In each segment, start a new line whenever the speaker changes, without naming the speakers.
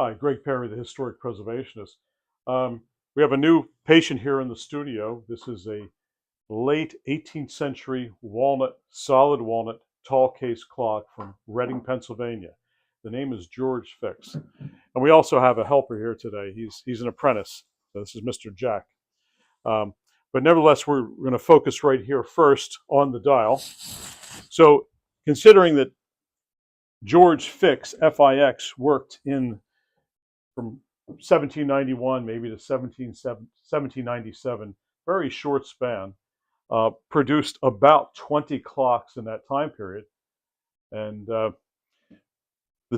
Hi, Greg Perry, the historic preservationist. We have a new patient here in the studio. This is a late 18th century walnut, solid walnut, tall case clock from Reading, Pennsylvania. The name is George Fix. And we also have a helper here today. He's an apprentice. So this is Mr. Jack. Um, but nevertheless, we're going to focus right here first on the dial. So considering that George Fix, F-I-X, worked in from 1791 maybe to 1797, very short span, produced about 20 clocks in that time period. And the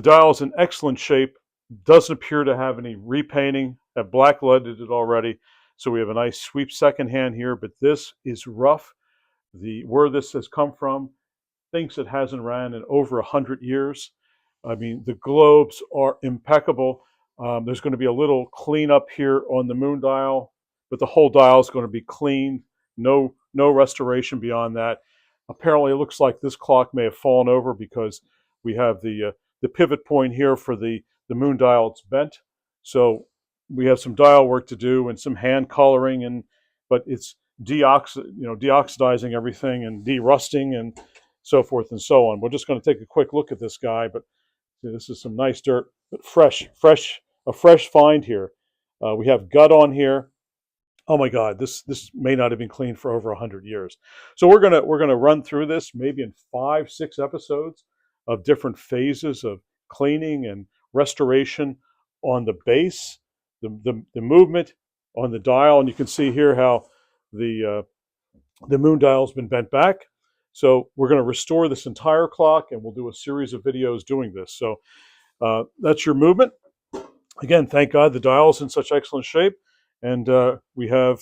dial is in excellent shape, doesn't appear to have any repainting, have blackleaded it already. So we have a nice sweep second hand here, but this is rough. Where this has come from, thinks it hasn't ran in over 100 years. I mean, the globes are impeccable. There's going to be a little cleanup here on the moon dial, but the whole dial is going to be cleaned. No restoration beyond that. Apparently, it looks like this clock may have fallen over because we have the pivot point here for the moon dial. It's bent, so we have some dial work to do and some hand coloring, but it's deoxidizing everything and derusting and so forth and so on. We're just going to take a quick look at this guy, but this is some nice dirt, but a fresh find here. We have gut on here. Oh my God, this may not have been cleaned for over 100 years. So we're gonna run through this maybe in 5-6 episodes of different phases of cleaning and restoration on the base, the movement on the dial, and you can see here how the moon dial's been bent back. So we're going to restore this entire clock, and we'll do a series of videos doing this. So that's your movement. Again, thank God the dial's in such excellent shape. And we have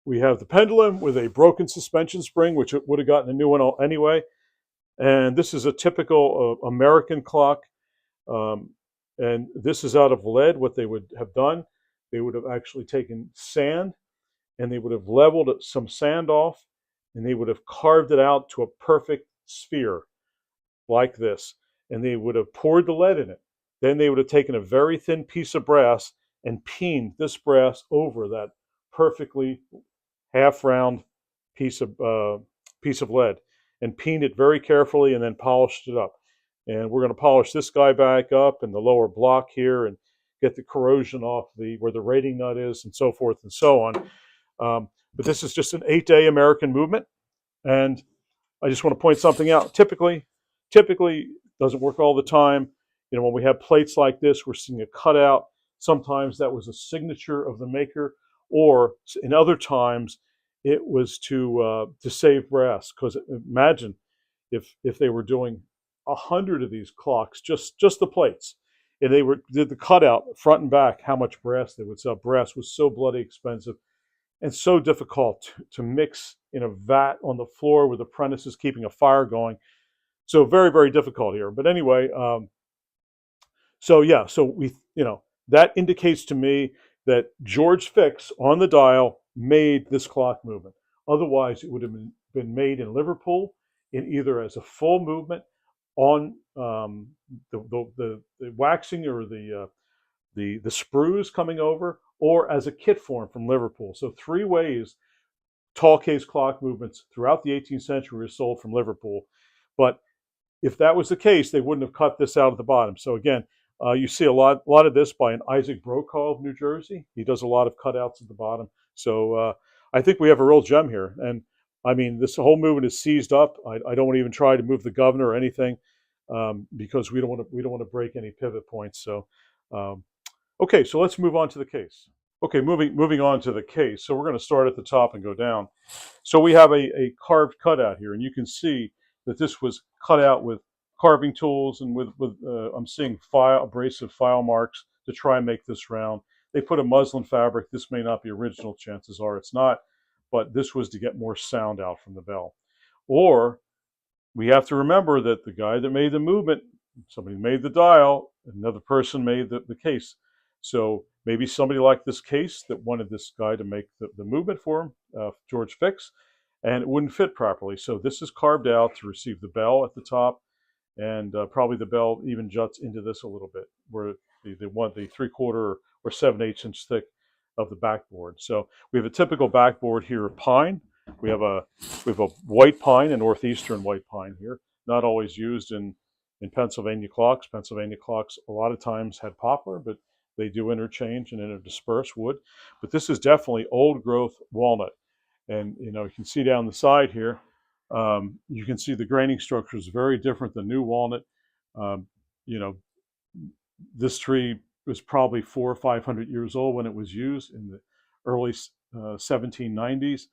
the pendulum with a broken suspension spring, which it would have gotten a new one anyway. And this is a typical American clock. And this is out of lead. What they would have done, they would have actually taken sand and they would have leveled some sand off and they would have carved it out to a perfect sphere like this. And they would have poured the lead in it. Then they would have taken a very thin piece of brass and peened this brass over that perfectly half-round piece of lead and peened it very carefully and then polished it up. And we're going to polish this guy back up and the lower block here and get the corrosion off where the rating nut is and so forth and so on. But this is just an 8-day American movement. And I just want to point something out. Typically doesn't work all the time. You know, when we have plates like this, we're seeing a cutout. Sometimes that was a signature of the maker, or in other times it was to save brass. Because imagine if they were doing 100 of these clocks, just the plates, and they did the cutout front and back, how much brass they would sell. Brass was so bloody expensive and so difficult to mix in a vat on the floor with apprentices keeping a fire going. So very, very difficult here. But anyway, so that indicates to me that George Fix on the dial made this clock movement. Otherwise, it would have been made in Liverpool in either as a full movement on the waxing or the sprues coming over, or as a kit form from Liverpool. So 3 ways tall case clock movements throughout the 18th century were sold from Liverpool. But if that was the case, they wouldn't have cut this out at the bottom. So again, you see a lot of this by an Isaac Brokaw of New Jersey. He does a lot of cutouts at the bottom. So I think we have a real gem here. And I mean, this whole movement is seized up. I don't want to even try to move the governor or anything because we don't want to break any pivot points. So okay, so let's move on to the case. Okay, moving on to the case. So we're going to start at the top and go down. So we have a carved cutout here, and you can see that this was cut out with carving tools and with I'm seeing abrasive file marks to try and make this round. They put a muslin fabric. This may not be original. Chances are it's not, but this was to get more sound out from the bell. Or we have to remember that the guy that made the movement, somebody made the dial, another person made the case. So maybe somebody liked this case that wanted this guy to make the movement for him, George Fix, and it wouldn't fit properly. So this is carved out to receive the bell at the top, and probably the bell even juts into this a little bit, where the 3/4 or 7/8 inch thick of the backboard. So we have a typical backboard here of pine. We have a white pine, a northeastern white pine here, not always used in Pennsylvania clocks. Pennsylvania clocks a lot of times had poplar, but they do interchange and interdisperse wood. But this is definitely old growth walnut. And you can see down the side here, you can see the graining structure is very different than new walnut. Um, you know, this tree was probably 400 or 500 years old when it was used in the early 1790s.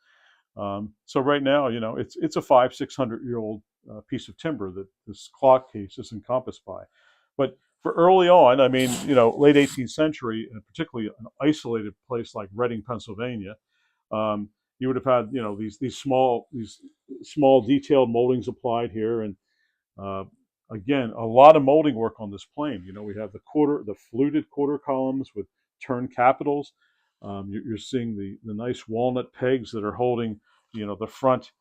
So right now, it's a 500-600-year-old piece of timber that this clock case is encompassed by. But for early on, I mean, late 18th century, and particularly an isolated place like Reading, Pennsylvania, you would have had, these small detailed moldings applied here, and again, a lot of molding work on this plane. We have the fluted quarter columns with turned capitals. You're seeing the nice walnut pegs that are holding, the front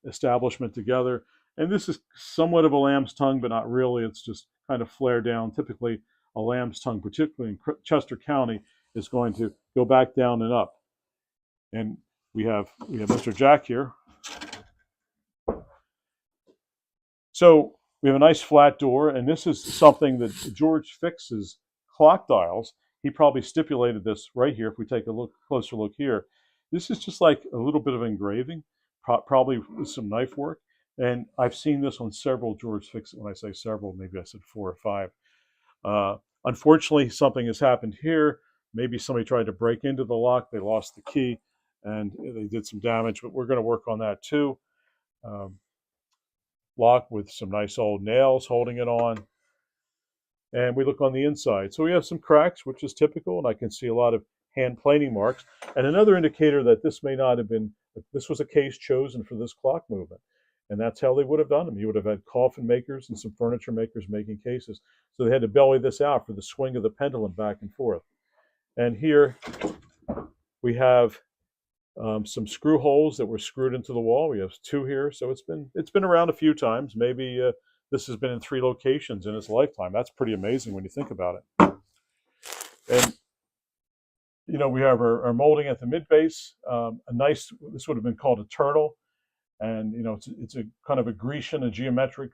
establishment together. And this is somewhat of a lamb's tongue, but not really. It's just kind of flared down. Typically, a lamb's tongue, particularly in Chester County, is going to go back down and up. And we have Mr. Jack here. So we have a nice flat door, and this is something that George Fix's clock dials. He probably stipulated this right here. If we take a closer look here, this is just like a little bit of engraving, probably with some knife work. And I've seen this on several George Fix. When I say several, maybe I said 4 or 5. Unfortunately, something has happened here. Maybe somebody tried to break into the lock. They lost the key, and they did some damage. But we're going to work on that too. Lock with some nice old nails holding it on. And we look on the inside. So we have some cracks, which is typical, and I can see a lot of hand planing marks. And another indicator that this may not have been, this was a case chosen for this clock movement. And that's how they would have done them. You would have had coffin makers and some furniture makers making cases. So they had to belly this out for the swing of the pendulum back and forth. And here we have some screw holes that were screwed into the wall. We have 2 here. So it's been around a few times. Maybe this has been in 3 locations in its lifetime. That's pretty amazing when you think about it. And we have our molding at the mid base. This would have been called a turtle. And it's a kind of a Grecian, a geometric,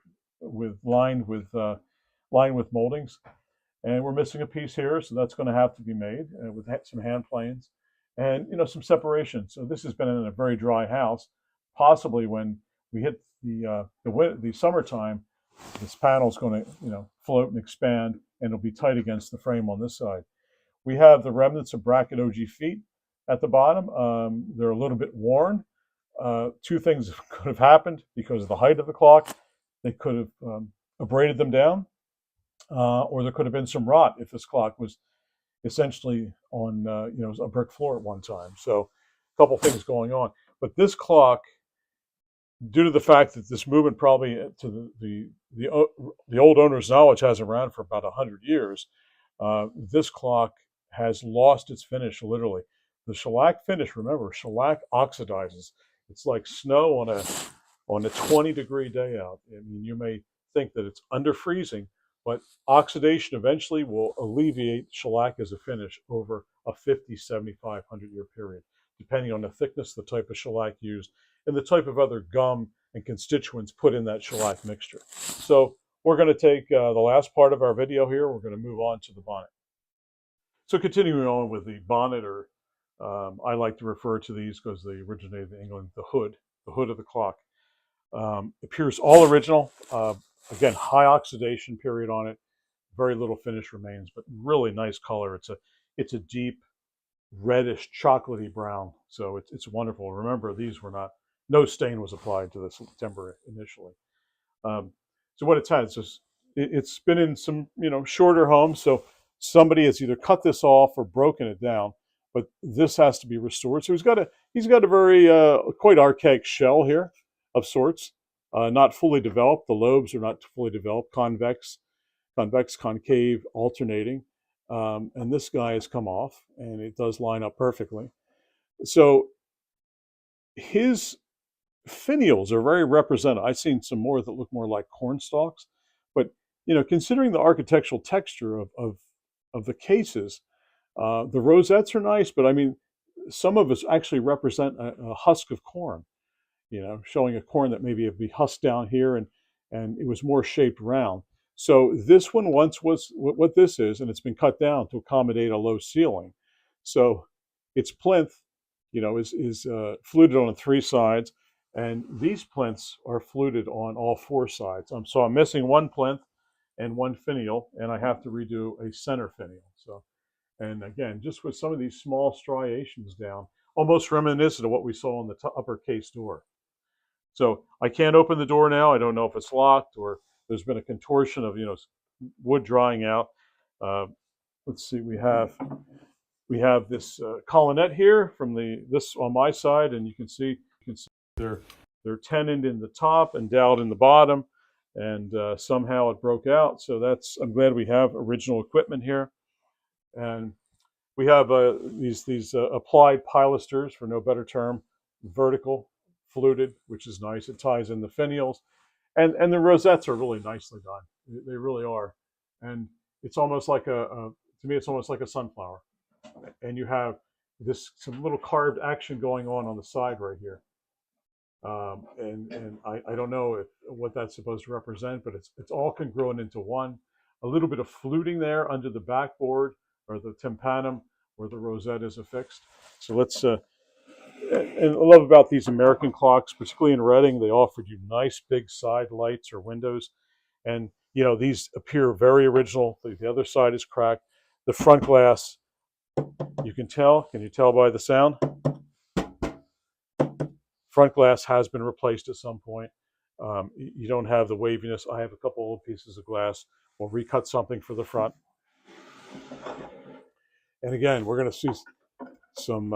lined with moldings. And we're missing a piece here, so that's going to have to be made with some hand planes, and some separation. So this has been in a very dry house. Possibly when we hit the summertime, this panel is going to float and expand, and it'll be tight against the frame on this side. We have the remnants of bracket OG feet at the bottom. They're a little bit worn. 2 things could have happened because of the height of the clock. They could have abraded them down, or there could have been some rot if this clock was essentially on a brick floor at one time. So a couple things going on. But this clock, due to the fact that this movement probably, to the old owner's knowledge, has around for about 100 years, this clock has lost its finish literally. The shellac finish, remember, shellac oxidizes. It's like snow on a 20-degree day out. I mean, you may think that it's under freezing, but oxidation eventually will alleviate shellac as a finish over a 50, 75, 100-year period, depending on the thickness, the type of shellac used, and the type of other gum and constituents put in that shellac mixture. So we're going to take the last part of our video here. We're going to move on to the bonnet. So continuing on with the bonnet, or I like to refer to these because they originated in England, the hood of the clock. Appears all original. Again, high oxidation period on it. Very little finish remains, but really nice color. It's a deep reddish chocolatey brown. So it's wonderful. Remember, these were no stain was applied to this timber initially. So what it's had, it's been in some shorter homes. So somebody has either cut this off or broken it down. But this has to be restored. So he's got a very quite archaic shell here of sorts, not fully developed. The lobes are not fully developed, convex, concave, alternating. And this guy has come off, and it does line up perfectly. So his finials are very representative. I've seen some more that look more like corn stalks, but considering the architectural texture of of the cases. The rosettes are nice, but I mean, some of us actually represent a husk of corn, showing a corn that maybe it'd be husked down here and it was more shaped round. So this one once was what this is, and it's been cut down to accommodate a low ceiling. So its plinth, is fluted on 3 sides, and these plinths are fluted on all 4 sides. So I'm missing one plinth and one finial, and I have to redo a center finial. So, and again, just with some of these small striations down, almost reminiscent of what we saw on the upper case door. So I can't open the door now. I don't know if it's locked or there's been a contortion of wood drying out. Let's see. We have this colonnette here from this on my side, and you can see they're tenoned in the top and doweled in the bottom, and somehow it broke out. So I'm glad we have original equipment here, and we have these applied pilasters, for no better term, vertical, fluted, which is nice. It ties in the finials, and the rosettes are really nicely done. They really are, and it's almost like to me, it's almost like a sunflower. And you have some little carved action going on the side right here, and I don't know what that's supposed to represent, but it's all congruent into one. A little bit of fluting there under the backboard or the tympanum where the rosette is affixed. So let's. And I love about these American clocks, particularly in Reading, they offered you nice big side lights or windows, and these appear very original. The other side is cracked. The front glass, you can tell. Can you tell by the sound? Front glass has been replaced at some point. You don't have the waviness. I have a couple old pieces of glass. We'll recut something for the front. And again, we're going to see some.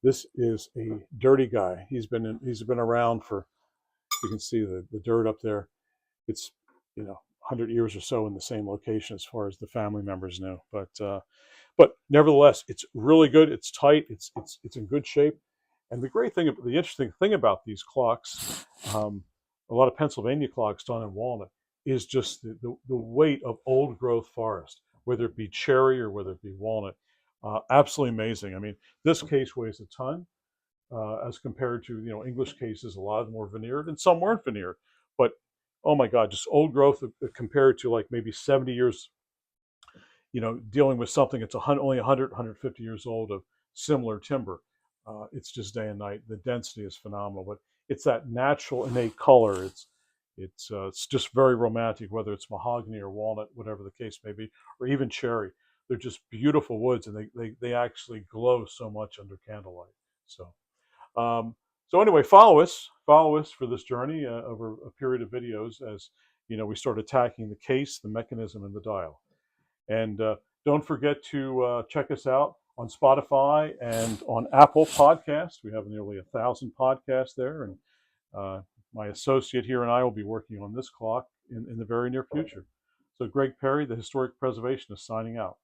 This is a dirty guy. He's been around for. You can see the dirt up there. It's 100 years or so in the same location as far as the family members know. But nevertheless, it's really good. It's tight. It's in good shape. And the interesting thing about these clocks, a lot of Pennsylvania clocks done in walnut, is just the weight of old growth forest, whether it be cherry or whether it be walnut. Absolutely amazing. I mean, this case weighs a ton as compared to English cases. A lot of them were veneered and some weren't veneered. But oh my God, just old growth compared to like maybe 70 years. Dealing with something that's only 100, 150 years old of similar timber. It's just day and night. The density is phenomenal, but it's that natural innate color. It's just very romantic, whether it's mahogany or walnut, whatever the case may be, or even cherry. They're just beautiful woods, and they actually glow so much under candlelight. So anyway, follow us for this journey over a period of videos as we start attacking the case, the mechanism, and the dial. And don't forget to check us out on Spotify and on Apple Podcasts. We have nearly 1,000 podcasts there, and my associate here and I will be working on this clock in the very near future. So Greg Perry, the Historic Preservationist, signing out.